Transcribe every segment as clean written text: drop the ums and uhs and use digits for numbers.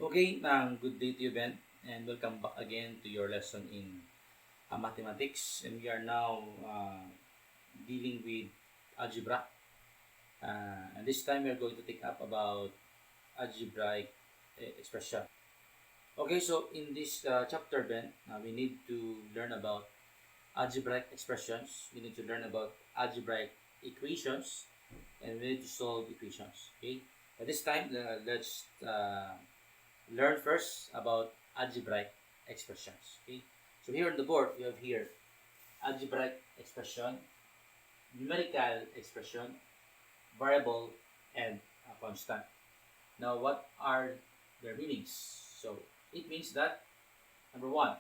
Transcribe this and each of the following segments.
Okay, good day to you, Ben, and welcome back again to your lesson in mathematics. And we are now dealing with algebra. And this time we are going to take up about algebraic expression. Okay, so in this chapter, Ben, we need to learn about algebraic expressions. We need to learn about algebraic equations, and we need to solve equations. Okay, at this time, let's learn first about algebraic expressions. Okay, so here on the board we have here algebraic expression, numerical expression, variable, and a constant. Now, what are their meanings? So it means that number one,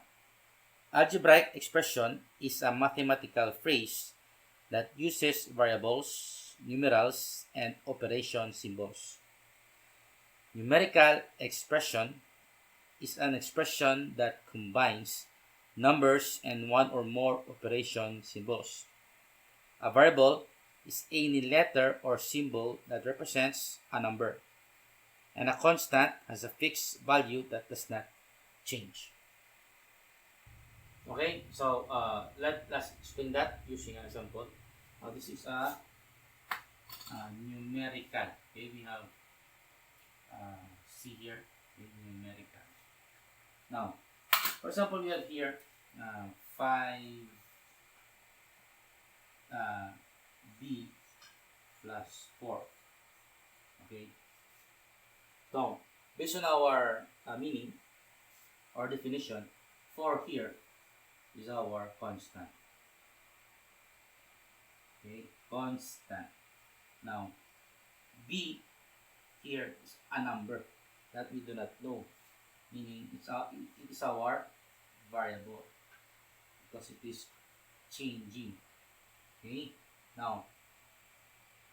algebraic expression is a mathematical phrase that uses variables, numerals, and operation symbols. Numerical expression is an expression that combines numbers and one or more operation symbols. A variable is any letter or symbol that represents a number, and a constant has a fixed value that does not change. Okay, so let's explain that using an example. Now this is a numerical. Okay, we have C here, okay, numerical. Now, for example, we have here 5 b plus 4. Okay. Now, based on our meaning or definition, 4 here is our constant. Okay, constant. Now, b here is a number that we do not know, meaning it is our variable because it is changing. Okay, now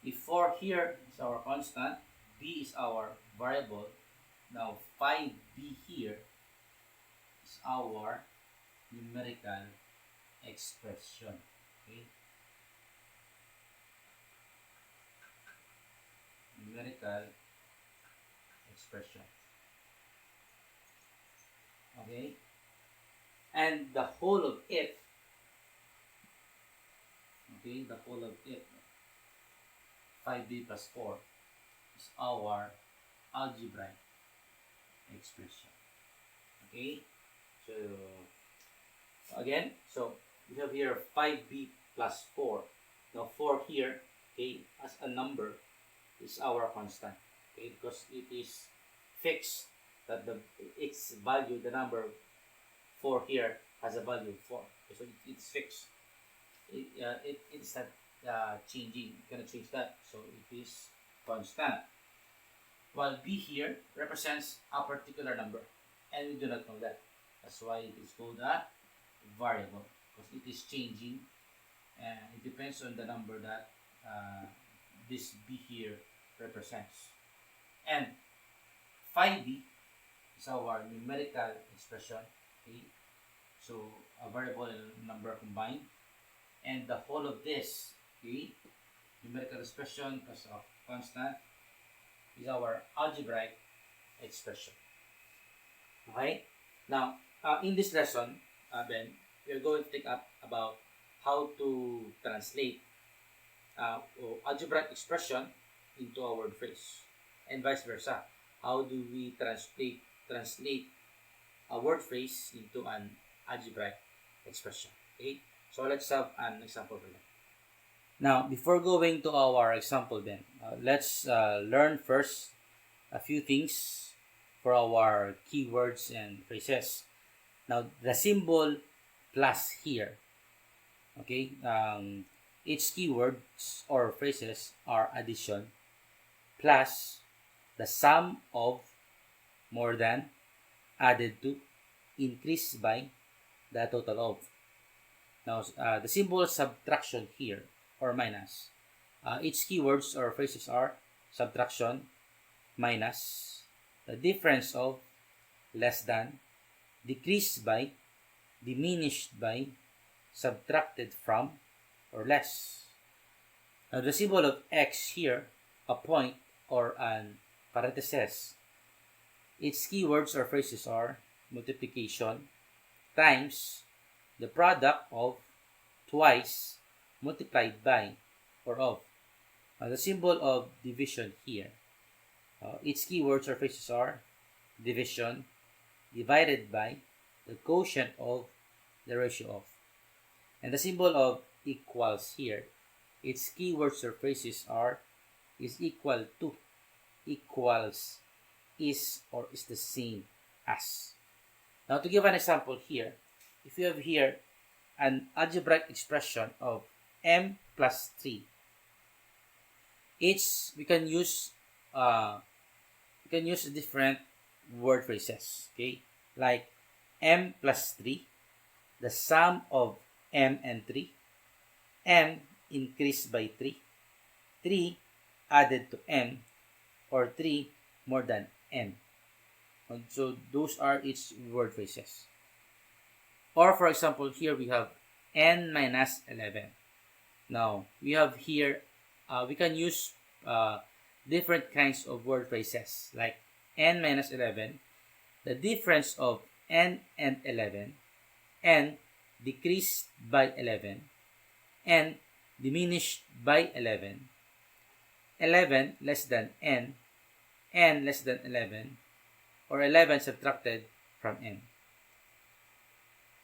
if 4 here is our constant, b is our variable. Now 5b here is our numerical expression. Okay, numerical expression. Okay, and the whole of it, okay, the whole of it, 5b plus 4, is our algebraic expression. Okay, so again, so we have here 5b plus 4. Now 4 here, okay, as a number is our constant. Okay, because it is fixed that its value, the number 4 here has a value of 4. Okay, so it's fixed. It's not changing. You cannot change that. So it is constant. While b here represents a particular number, and we do not know that. That's why it is called a variable, because it is changing, and it depends on the number that this b here represents. And 5b is our numerical expression. Okay, so a variable and a number combined, and the whole of this, okay, numerical expression plus a constant, is our algebraic expression. Okay, now in this lesson, Ben, we are going to take up about how to translate algebraic expression into a word phrase, and vice versa. How do we translate a word phrase into an algebraic expression? Okay, so let's have an example for that. Now, before going to our example, then let's learn first a few things for our keywords and phrases. Now, the symbol plus here, okay, its keywords or phrases are addition plus the sum of, more than, added to, increased by, the total of. Now, the symbol subtraction here, or minus, its keywords or phrases are subtraction, minus, the difference of, less than, decreased by, diminished by, subtracted from, or less. Now, the symbol of x here, a point or an parenthesis, its keywords or phrases are multiplication times the product of twice multiplied by or of. The symbol of division here. Its keywords or phrases are division divided by the quotient of the ratio of. And the symbol of equals here. Its keywords or phrases are is equal to, equals, is, or is the same as. Now to give an example here, if you have here an algebraic expression of m plus 3, we can use different word phrases, okay? Like m plus 3, the sum of m and 3, m increased by 3, 3 added to m, or 3 more than m. And so those are its word phrases. Or for example, here we have n minus 11. Now, we have here, we can use different kinds of word phrases like n minus 11, the difference of n and 11, n decreased by 11, n diminished by 11, 11 less than n less than 11, or 11 subtracted from n.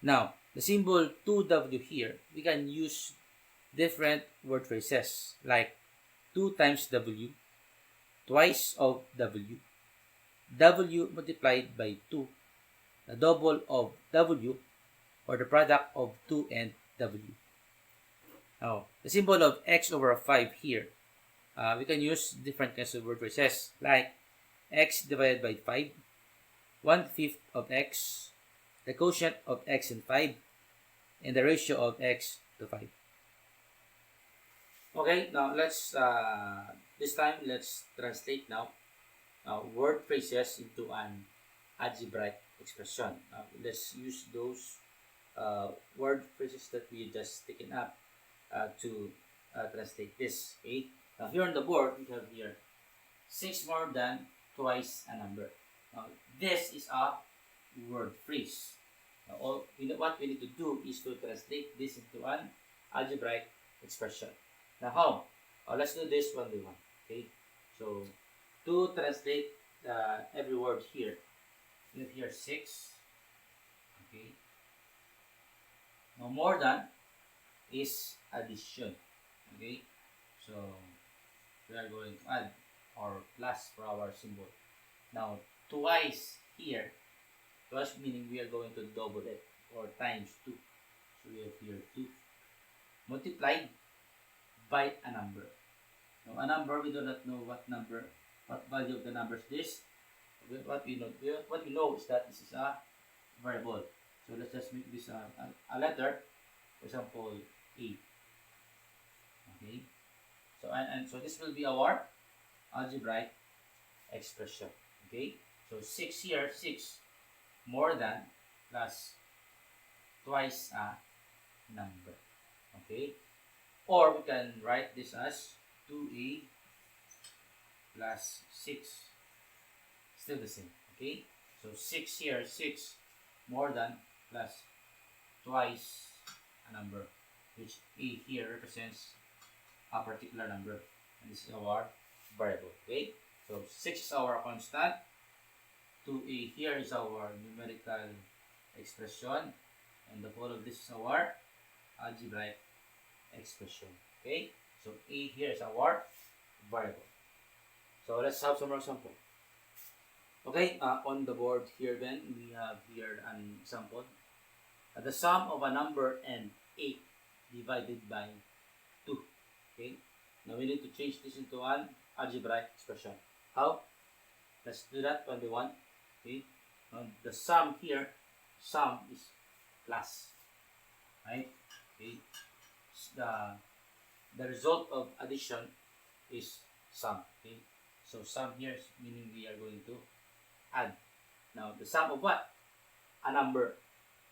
Now, the symbol 2w here, we can use different word phrases like 2 times w, twice of w, w multiplied by 2, the double of w, or the product of 2 and w. Now, the symbol of x over 5 here, we can use different kinds of word phrases like x divided by 5, 1/5 of x, the quotient of x and 5, and the ratio of x to 5. Okay, now let's translate now word phrases into an algebraic expression. Let's use those word phrases that we just taken up to translate this. Okay, now here on the board we have here 6 more than twice a number. Now this is a word phrase. Now what we need to do is to translate this into an algebraic expression. Now how? Let's do this one by one. Okay, so to translate every word here, we have here 6. Okay, now more than is addition. Okay, so we are going to add or plus for our symbol. Now twice here, twice meaning we are going to double it or times 2. So we have here 2 multiplied by a number. Now a number, we do not know what value of the number is this. What we know is that this is a variable. So let's just make this a letter. For example, A. Okay. So so this will be our algebraic expression. Okay. So 6 here, 6 more than plus twice a number. Okay. Or we can write this as 2a plus 6. Still the same. Okay. So 6 here, 6 more than plus twice a number, which a here represents a particular number, and this is our variable. Okay. So 6 is our constant. 2a here is our numerical expression, and the whole of this is our algebraic expression. Okay, so a here is our variable. So let's have some more example. Okay, on the board here then we have here an example. The sum of a number and 8 divided by 2. Okay, now we need to change this into an algebraic expression. How? Let's do that one by one. Okay, the sum here, sum is plus, right? Okay, the result of addition is sum. Okay, so sum here is meaning we are going to add. Now the sum of what? A number.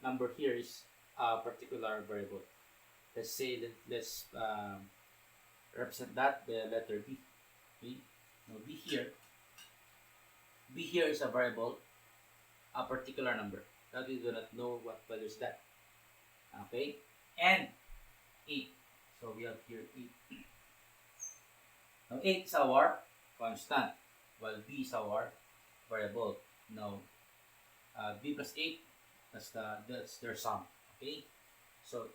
Number here is a particular variable. Let's say that let's represent that the letter B. Okay, now B here. B here is a variable, a particular number that we do not know what value is that. Okay, and 8. So we have here 8. Now 8 is our constant, while B is our variable. Now B plus 8, that's their sum. Okay, so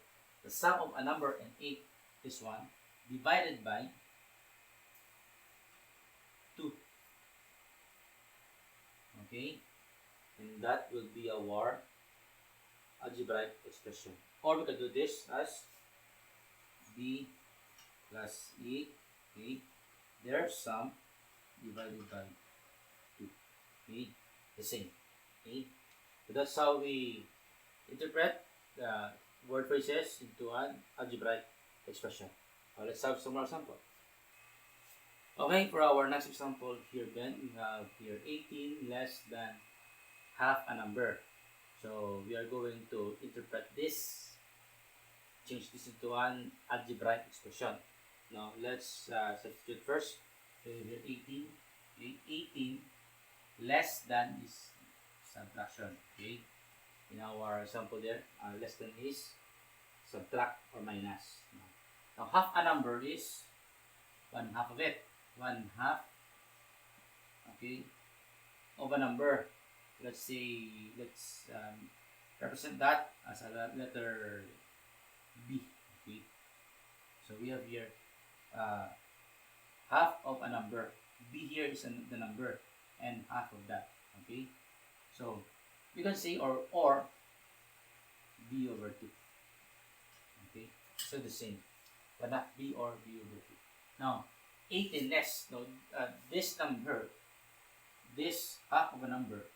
the sum of a number and 8 is 1 divided by 2. Okay, and that will be our algebraic expression. Or we can do this as B plus 8, okay, their sum divided by 2. Okay, the same. Okay, so that's how we interpret the word phrases into an algebraic expression. Let's have some more example. Okay, for our next example here then, we have here 18 less than half a number. So we are going to interpret this, change this into an algebraic expression. Now let's substitute first. So here 18, okay, 18 less than is subtraction. Okay, in our example there, less than is subtract or minus. Now half a number is 1/2 of it. 1/2, okay, of a number. Let's say, let's represent that as a letter B. Okay, so we have here half of a number. B here is the number and half of that. Okay, so we can say or B over 2. Okay, so the same, but not B or B over 2. Now 18 less. Now this number, this half of a number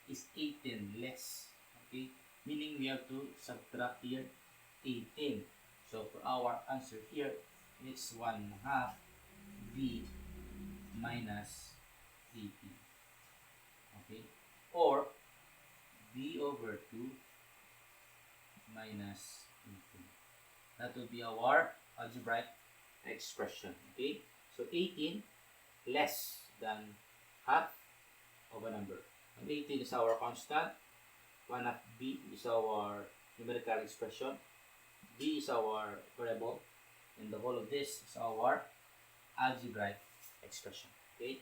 is 18 less. Okay, meaning we have to subtract here 18. So for our answer here, it's 1/2 B minus 18. Okay, or B over 2 minus 18. That will be our algebraic expression. Okay, so 18 less than half of a number. And 18 is our constant. 1/2 B is our numerical expression. B is our variable. And the whole of this is our algebraic expression. Okay.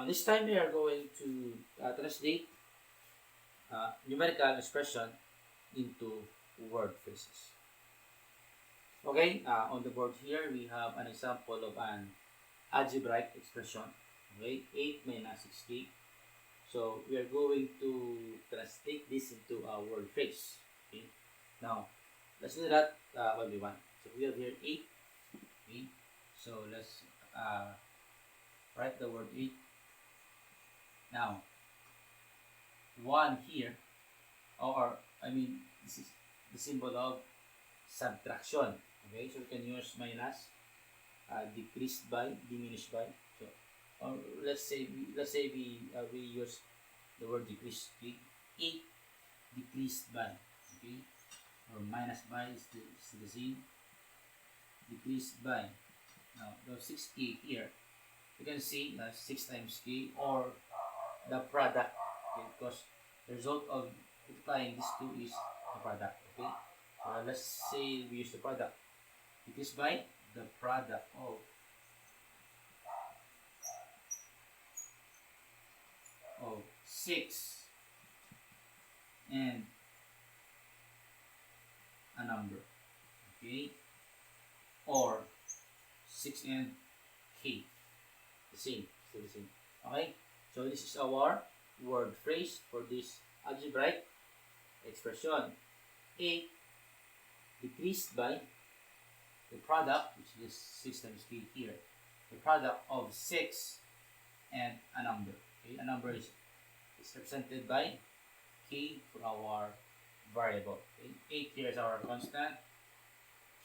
This time we are going to translate numerical expression into word phrases. Okay, on the board here we have an example of an algebraic expression. Okay, 8 minus 60. So we are going to translate this into a word phrase. Okay, now let's do that one by one. So we have here 8. Okay, so let's write the word 8. Now 1 here, or I mean this is the symbol of subtraction. Okay, so we can use minus, decreased by, diminished by. So, or let's say we use the word decrease. Okay, 8 decreased by. Okay, or minus by is the same. Decreased by. Now the 6k here, you can see 6 times k, or the product. Okay, because the result of multiplying these two is the product. Okay, let's say we use the product. Decreased by the product of 6 and a number. Okay, or 6 and k, the same, still the same. Okay, so this is our word phrase for this algebraic expression. 8 decreased by the product, which is 6 times k here, the product of 6 and a number. Okay, a number is represented by k for our variable. Okay, 8 here is our constant,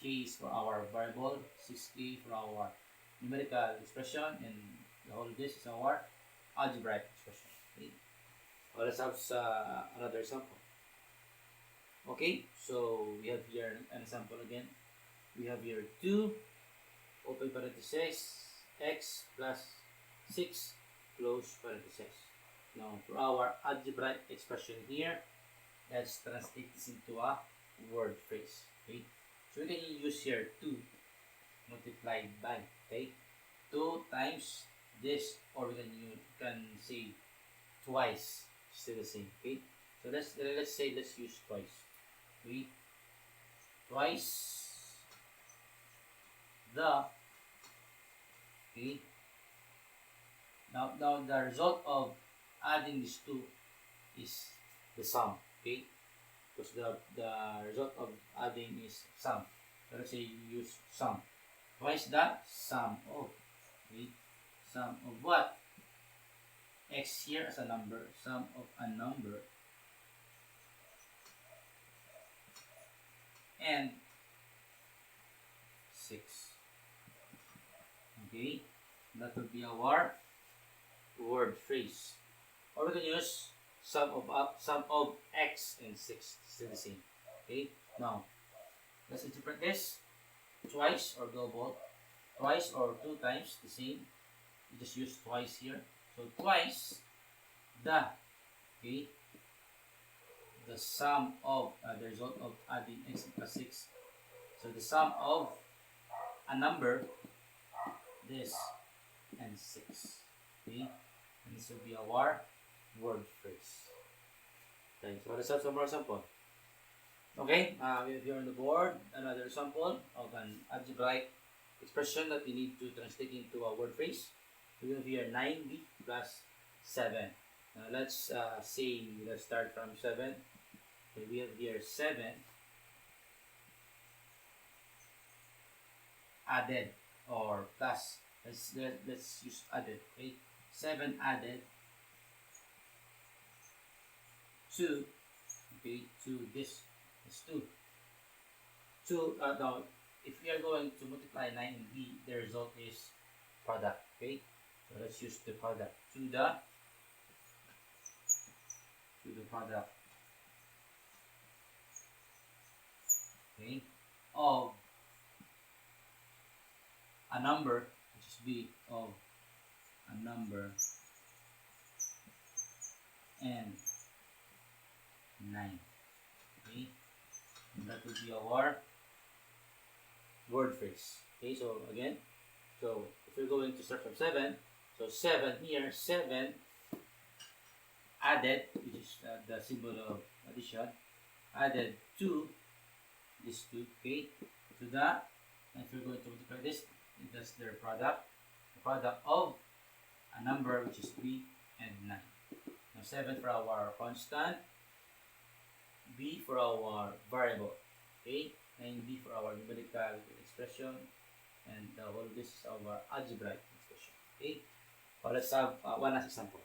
k is for our variable, 6k for our numerical expression, and the whole of this is our algebraic expression. Okay, well, let's have another example. Okay, so we have here an example again. We have here 2, open parenthesis, x plus 6 close parenthesis. Now, for our algebraic expression here, let's translate this into a word phrase. Okay, so we can use here 2 multiplied by, okay, 2 times this, or we can say twice, still the same. Okay, so let's say let's use twice. Okay, twice the, okay, now the result of adding these two is the sum. Okay, because the result of adding is sum. So let's say you use sum. Twice the sum of, okay, sum of what? X here as a number, sum of a number, and 6. Okay, that will be our word phrase. Or we can use sum of x and 6, still the same. Okay, now let's interpret this twice or double, twice or 2 times, the same. You just use twice here. So twice the, okay, the sum of the result of adding x plus 6. So the sum of a number, this, and 6. Okay, and this will be our word phrase. Okay, so let's have some more sample. Okay, we have here on the board another sample of an algebraic expression that we need to translate into a word phrase. We have here 9b plus 7. Now let's start from 7. Okay, we have here 7 added or plus. Let's use added. Okay, 7 added to, okay, to this is 2. 2 now if we are going to multiply 9 and b, the result is product. Okay, so let's use the product to the product, okay, of a number, which is b, of a number and 9. Okay, and that will be our word phrase. Okay, so again, so if we're going to start from 7, so 7 here, 7 added, which is the symbol of addition, added to this 2, okay, to the, and if we're going to multiply this, that's their product, the product of a number which is b and 9. Now 7 for our constant, b for our variable, okay, and b for our numerical expression, and all of this is our algebraic expression. Okay, so let's have one last example.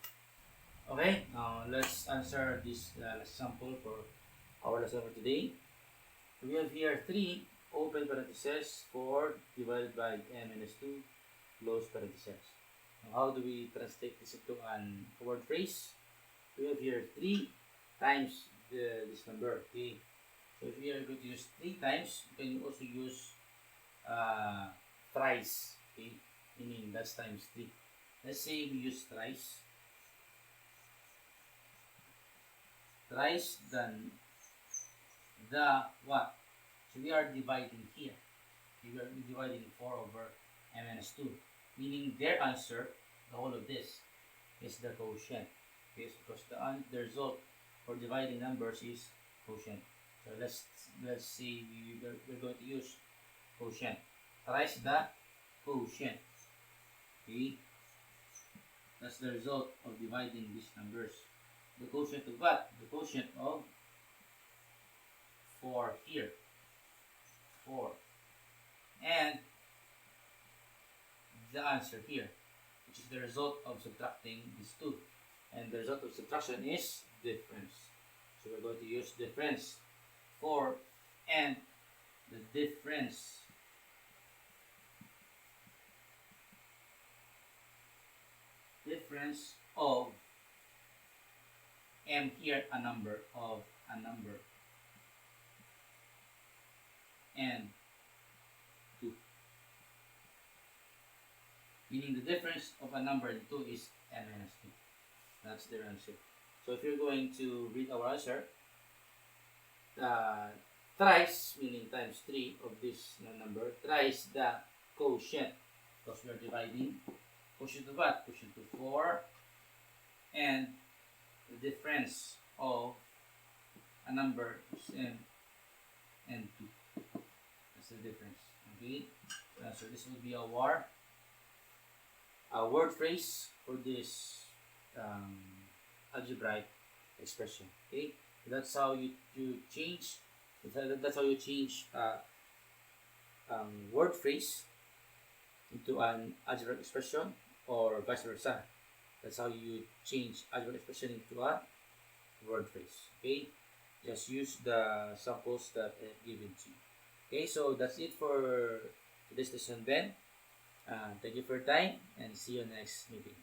Okay, now let's answer this last sample for our lesson for today. We have here 3 open parentheses, 4 divided by n minus 2 close parentheses. Now how do we translate this into a word phrase? We have here 3 times this number. Okay, so if we are going to use 3 times, you can also use thrice. Okay, meaning that's times 3. Let's say we use thrice. Thrice then the what? So we are dividing here. We are dividing 4 over n minus 2, meaning their answer, the whole of this, is the quotient. Okay, because the result for dividing numbers is quotient. So let's see, we're going to use quotient. Thrice the quotient. Okay, that's the result of dividing these numbers. The quotient of what? The quotient of 4 here. 4. And the answer here, which is the result of subtracting these 2. And the result of subtraction is difference. So we're going to use difference. 4 and the difference of m here, a number, of a number, and 2. meaning the difference of a number and 2 is n minus 2. That's their answer. So if you're going to read our answer, thrice, meaning times 3 of this number, thrice the quotient, because we are dividing quotient of what? Quotient of 4, and the difference of a number is n and 2. That's the difference. Okay? So this will be our word phrase for this algebraic expression. Okay? That's how you change. That's how you change word phrase into an algebraic expression, or vice versa. That's how you change algebraic expression into a word phrase. Okay? Just use the samples that I have given to you. Okay, so that's it for today's lesson, Ben. Thank you for your time, and see you next meeting.